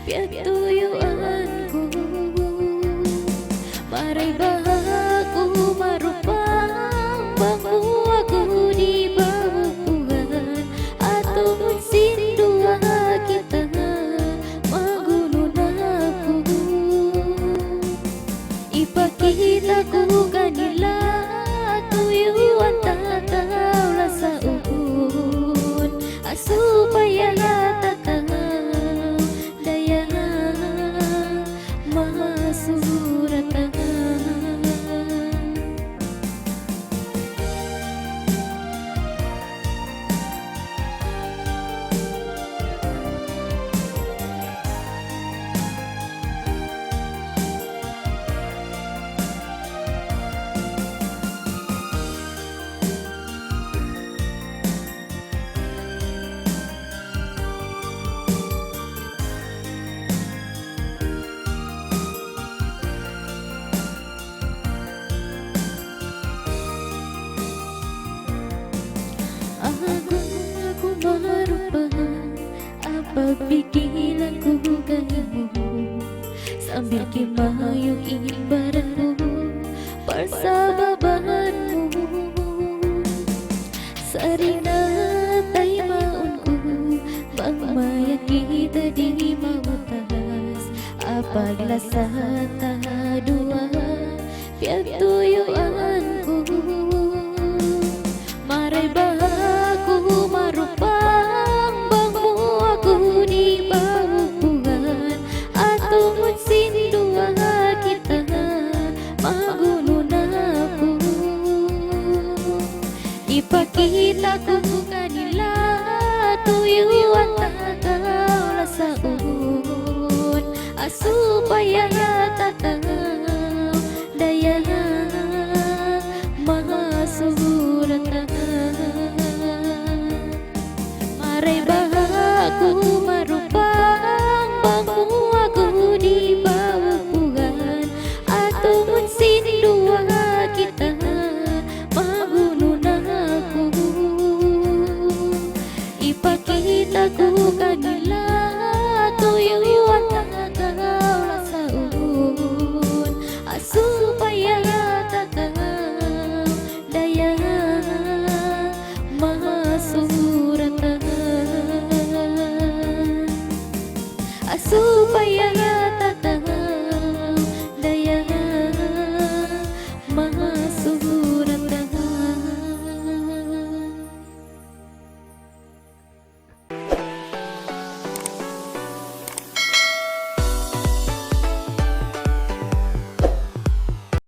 piatuyuanku. Maray bahaku marupang bangku aku di bawah Tuhan, atau sindua kita magulun aku. Ipakita ko kanila tuyuan tatawla sa uun, supaya tataw daya masuratan. Aku marupang apabigil aku kahimu, sambil kimayong ibaratmu persababanmu. Sarina tay maunku bang maya kita di mautas, apabila sa tahadua piatuyuanku. Maray bahaku marupang bangku aku di bawah Tuhan, atau sindua kita magulun aku. Ipakita ko kanila tuyuan tatawla sa uun, supaya tataw daya masuratan. Maray bahaku marupang bangku aku di bawah Tuhan, atau sindua kita magulun aku. Ipakita ko kanila tuyuan tatawla sa uun, supaya tataw daya masuratan, supaya